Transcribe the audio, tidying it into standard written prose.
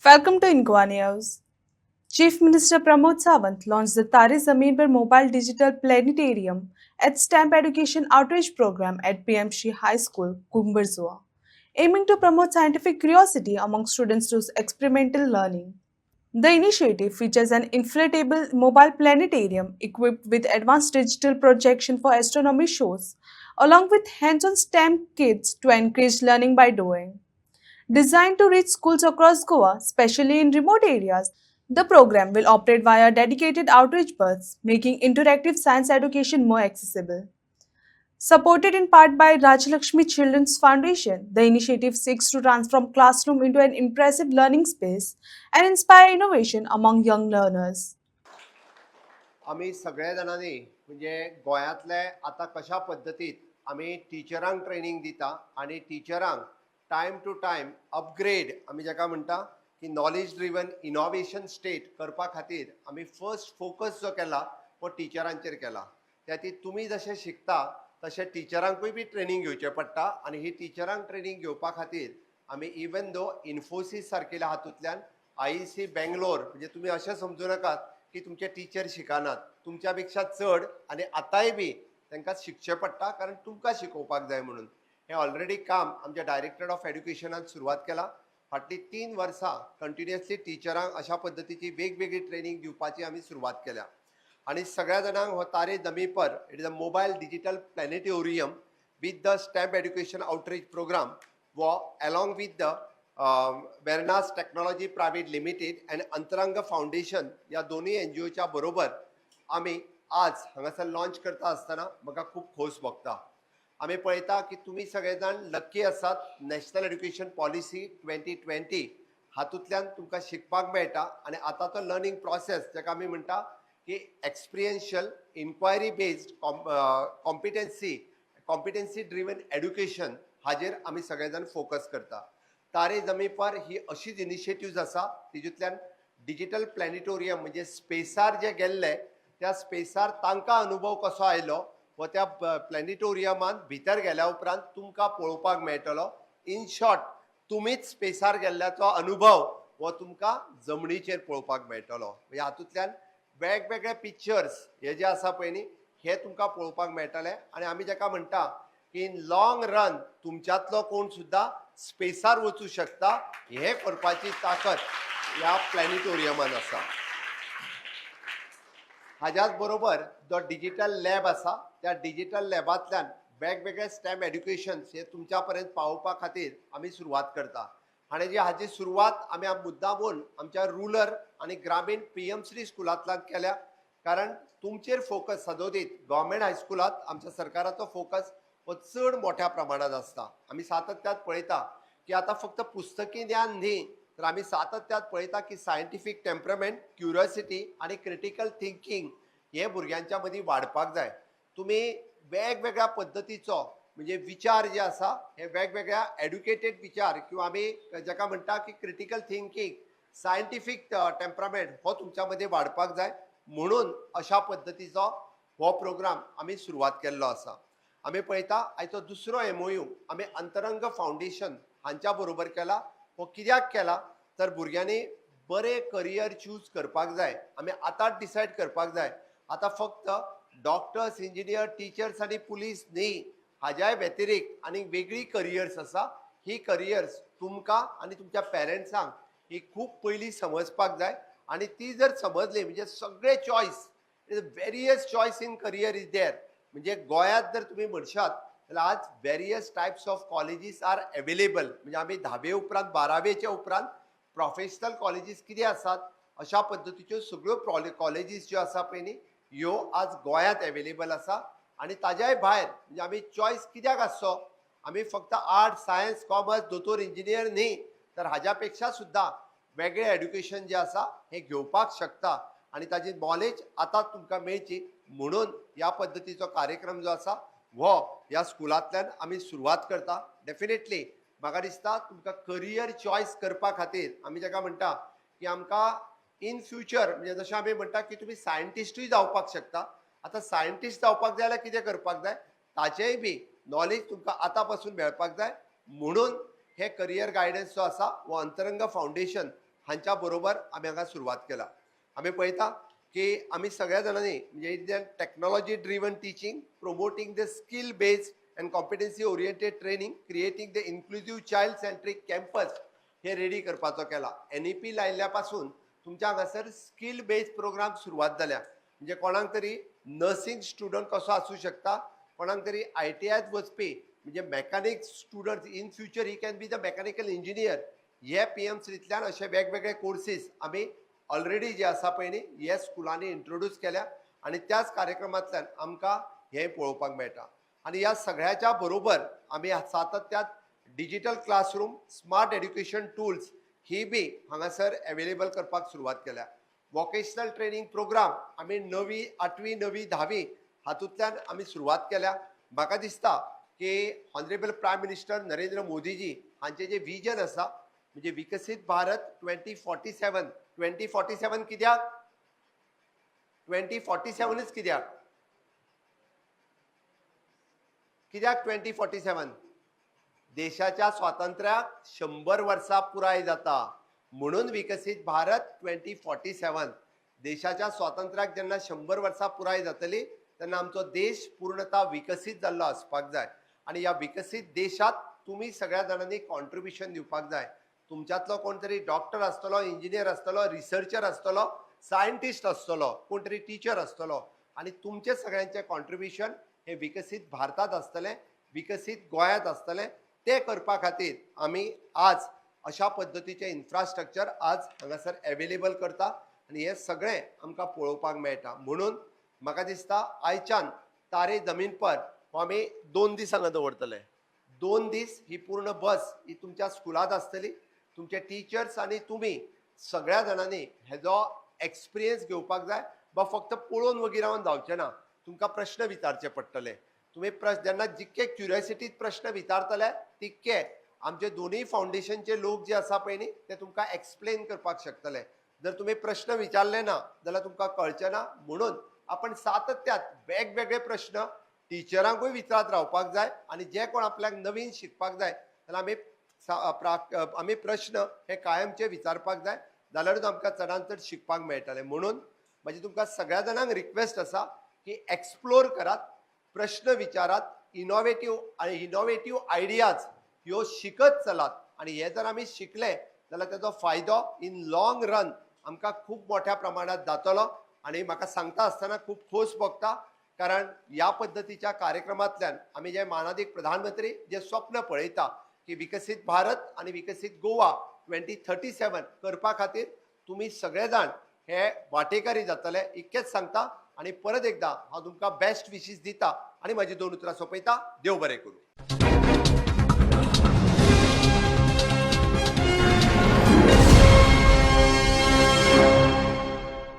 Welcome to Inqua News. Chief Minister Pramod Sawant launched the Tare Zameen Par Mobile Digital Planetarium at STEM Education Outreach Program at PMC High School, Kumbarzua, aiming to promote scientific curiosity among students through experimental learning. The initiative features an inflatable mobile planetarium equipped with advanced digital projection for astronomy shows, along with hands-on STEM kits to encourage learning by doing. Designed to reach schools across Goa, especially in remote areas, the program will operate via dedicated outreach bus, making interactive science education more accessible. Supported in part by Rajalakshmi Children's Foundation, the initiative seeks to transform classroom into an impressive learning space and inspire innovation among young learners. आम्ही सगळ्या जाणांनी म्हणजे गोंयांतले आता कशा पद्दतीत आम्ही टिचरांक training दिता आणि टिचरांक टायम टू टायम अपग्रेड आम्ही जाका म्हणटा की नॉलेज ड्रिवन इनोव्हेशन स्टेट करपा खातीर आम्ही फर्स्ट फोकस जो केला तो टिचरांचेर केला त्याती तुम्ही जशे शिकता तशे टिचरांकूय बी ट्रेनिंग घेवचें पडटा आणि ही टिचरांक ट्रेनिंग घेवपा खातीर आमी इवन दो इन्फोसीस सारकेल्या हातूंतल्यान IEC बेंगलोर म्हणजे तुम्ही अशें समजू नाकात की तुमचे टीचर शिकनात तुमच्या पेक्षा चड आणि आतांय बी तांकां शिकचें पडटा कारण तुमकां शिकोवपाक जाय म्हणून हे ऑलरेडी काम आमच्या डायरेक्टर ऑफ एड्युकेशनान सुरवात केला फाटली 3 वर्सां कंटिन्युअसली टिचरांक अशा पद्दतीची वेगवेगळी ट्रेनिंग दिवपाची आमी सुरवात केल्या आणि सगळ्या जाणांक हो Taare Zameen Par it is a mobile digital planetarium with the STEM education outreach program वो along with the Vernas technology private limited and Antarang foundation या दोन्ही NGOच्या बरोबर आम्ही आज हांगासर लॉन्च करता आसतना म्हाका खूब खोस भोगता आम्ही पळयता की तुम्ही सगळे जाण लकी आसात नॅशनल एड्युकेशन पॉलिसी 2020 हातूंतल्यान तुमकां शिकपाक मेळटा आनी आतां तो लर्निंग प्रोसेस जाका आमी म्हणटा की experiential inquiry based competency driven education हाजेर आमी सगळे जाण फोकस करता तारे जमी पर ही अशीच इनिशिएटिव्ज आसा तितूंतल्यान डिजिटल प्लॅनेटोरियम म्हणजे स्पेसार जे गेल्ले त्या स्पेसार तांकां अनुभव कसो आयलो व त्या प्लॅनेटोरियमान भितर गेल्या उपरांत तुमकां पळोवपाक मेळटलो इन शॉर्ट तुमीच स्पेसार गेल्ल्याचो अनुभव हो तुमकां जमनीचेर पळोवपाक मेळटलो म्हणजे हातूंतल्यान वेगवेगळे पिक्चर्स हे जे आसा पळय न्ही हे तुमकां पळोवपाक मेळटले आनी आमी जाका म्हणटा की इन लॉंग रन तुमच्यांतलो कोण सुद्दां स्पेसार वचूं शकता हे करपाची ताकद ह्या प्लॅनेटोरियमान आसा हाच्याच बरोबर जो डिजिटल लॅब आसा त्या डिजिटल लॅबांतल्यान वेगवेगळे स्टॅम एड्युकेशन्स हे तुमच्या पर्यंत पावोवपा खातीर आमी सुरवात करता आणि जी हाची सुरवात आमी मुद्दामून आमच्या रुरल आणि ग्रामीण PMC स्कुलांतल्यान केल्या कारण तुमचेर फोकस सदोदीत गव्हर्मेंट हायस्कुलांत आमच्या सरकाराचो फोकस हो चड मोठ्या प्रमाणात आसता आमी सातत्यात पळयता की आता फक्त पुस्तकी ज्ञान न्ही तर आमी सातत्यात पळयता की सायंटिफीक टेम्परमेंट क्युरियोसिटी आणि क्रिटिकल थिंकिंग हे भुरग्यांच्या मदीं वाडपाक जाय तुम्ही वेगवेगळ्या पद्दतीचो म्हणजे विचार जे आसा हे वेगवेगळ्या एड्युकेटेड विचार किंवा आमी जाका म्हणटा की क्रिटिकल थिंकिंग सायंटिफीक टेम्परमेंट हो तुमच्या मध्ये वाडपाक जाय म्हणून अशा पद्दतीचो हो प्रोग्राम आमी सुरवात केल्लो आसा आमी पळयता आयचो दुसरो MOU आमी अंतरंग फाउंडेशन हांच्या बरोबर केला हो कित्याक केला तर भुरग्यांनी बरे करियर चूज करपाक जाय आमी आतांच डिसायड करपाक जाय आता फक्त डॉक्टर्स इंजिनियर टीचर्स आणि पुलीस न्ही हाज्या व्यतिरिक्त आणि वेगळी करियर्स आसा ही करियर्स तुमकां आणि तुमच्या पेरेंट्सांक ही खूप पयलीं समजपाक जाय आणि ती जर समजली म्हणजे सगळे choice various choice in career is there म्हणजे गोंयांत जर तुम्ही म्हणशात जाल्यार आज various types of colleges are available म्हणजे आमी 10वे उपरांत 12वेच्या उपरांत प्रोफेशनल कॉलेजीस कितें आसात अशा पद्दतीच्यो सगळ्यो कॉलेजीस ज्यो आसा पळय न्ही ह्यो आज गोंयांत अवेलेबल आसा आणि ताज्याय भायर म्हणजे आमी चॉईस कित्याक आसचो आमी फक्त आर्ट्स सायन्स कॉमर्स दोतोर इंजिनियर न्ही तर हाज्या पेक्षा सुद्दां वेगळे एड्युकेशन जे आसा हे घेवपाक शकता आणि ताजी नॉलेज आतां तुमकां मेळची म्हणून ह्या पद्दतीचो कार्यक्रम जो आसा हो ह्या स्कुलांतल्यान आमी सुरवात करता डेफिनेटली म्हाका दिसता तुमकां करियर चॉईस करपा खातीर आमी जाका म्हणटा की आमकां इन फ्युचर म्हणजे जशें आमी म्हणटा की तुमी सायंटिस्टूय जावपाक शकता आता सायंटिस्ट जावपाक जाय जाल्यार कितें करपाक जाय ताचेय बी नॉलेज तुमकां आतां पासून मेळपाक जाय म्हणून हे करियर गायडन्स जो आसा हो अंतरंग फाउंडेशन हांच्या बरोबर आम्ही हांगा सुरवात केला. आम्ही पळयता की आम्ही सगळ्या जाणांनी म्हणजे technology driven teaching, promoting the skill based and competency oriented training, creating the inclusive child centric campus हे रेडी करपाचो केला. NEP लायिल्ल्या पासून तुमच्या हांगासर स्किल बेस्ड प्रोग्राम सुरवात जाल्या. म्हणजे कोणाक तरी नर्सिंग स्टुडंट कसो आसूं शकता, कोणाक तरी ITIत वचपी म्हणजे mechanic student in future he can be the mechanical engineer. हे PMCतल्यान असे वेगवेगळे कोर्सीस आम्ही ऑलरेडी जे आसा पळय न्ही हे स्कुलांनी इंट्रोड्यूस केल्या आणि त्याच कार्यक्रमांतल्यान आमकां हे पळोवपाक मेळटा. आणि ह्या सगळ्याच्या बरोबर आम्ही सातत्यात digital classroom, smart education tools ही बी हांगासर अवेलेबल करपाक सुरवात केल्या. वोकेशनल ट्रेनिंग प्रोग्राम आम्ही 9वी, 8वी, 9वी, 10वी हातूंतल्यान आम्ही सुरवात केल्या. म्हाका दिसता की ऑनरेबल प्रायम मिनिस्टर नरेंद्र मोदीजी हांचे जे विजन आसा म्हणजे विकसित भारत 2047 कित्याक 2047च कित्याक 2047 देशाच्या स्वातंत्र्याक 100 वर्सां पुराय जाता म्हणून विकसित भारत 2047. देशाच्या स्वातंत्र्याक जेन्ना 100 वर्सां पुराय जातली तेन्ना आमचो देश पूर्णता विकसित जाल्लो आसपाक जाय. आणि या विकसित देशात तुम्ही सगळ्या जाणांनी कॉन्ट्रिब्युशन दिवपाक जाय. तुमच्यातलो कोण तरी डॉक्टर आसतलो, इंजिनियर आसतलो, रिसर्चर आसतलो, सायंटिस्ट आसतलो, कोण तरी टीचर आसतलो आणि तुमचे सगळ्यांचे कॉन्ट्रिब्युशन हे विकसित भारतात आसतलें, विकसित गोंयांत आसतलें. ते करपा खातीर आमी आज अशा पद्धतीचे इन्फ्रास्ट्रक्चर आज हांगासर अवेलेबल करता आणि हे सगळें आमकां पळोवपाक मेळटा. म्हणून म्हाका दिसता आयच्यान तारे जमीन पर हो आमी 2 दीस हांगा दवरतले. 2 दीस ही पूर्ण बस ही तुमच्या स्कुलांत आसतली. तुमचे टीचर्स आणि तुम्ही सगळ्या जाणांनी हेजो एक्सपिरियन्स घेवपाक जाय. फक्त पळोवन वगैरे रावन जावचें ना. तुमकां प्रश्न विचारचे पडटले. तुम्ही जेन्ना जितके क्युरियोसिटीत प्रश्न विचारतले तितके आमचे दोन्ही फाउंडेशनचे लोक जे आसा पळय न्ही ते तुमकां एक्सप्लेन करपाक शकतले. जर तुम्ही प्रश्न विचारले ना जाल्यार तुमकां कळचें ना. म्हणून आपण सातत्यात वेगवेगळे प्रश्न टिचरांकूय विचारत रावपाक जाय आणि जे कोण आपल्याक नवीन शिकपाक जाय जाल्यार आमी प्रश्न हे कायमचे विचारपाक जाय. जाल्यारूच आमकां चडांत चड शिकपाक मेळटलें. म्हणून म्हाजी तुमकां सगळ्या जाणांक रिक्वेस्ट आसा की एक्सप्लोर करात, प्रश्न विचारात, इनोवेटिव्ह आयडियाज ह्यो शिकत चलात. आणि हे जर आमी शिकले जाल्यार तेजो फायदो इन लॉंग रन आमकां खूब मोठ्या प्रमाणात जातलो. आणि म्हाका सांगता आसतना खूब खोस भोगता कारण ह्या पद्धतीच्या कार्यक्रमांतल्यान आमी जे माननीय प्रधानमंत्री जे स्वप्न पळयता की विकसित भारत आणि विकसित गोवा 2037 करपा खातीर तुम्ही सगळे जाण हे वाटेकारी जातले इतकेच सांगता. आणि परत एकदा हांव तुमकां बेस्ट विशीस दिता आणि माझी 2 उतरां सोंपयता. देव बरें करूं.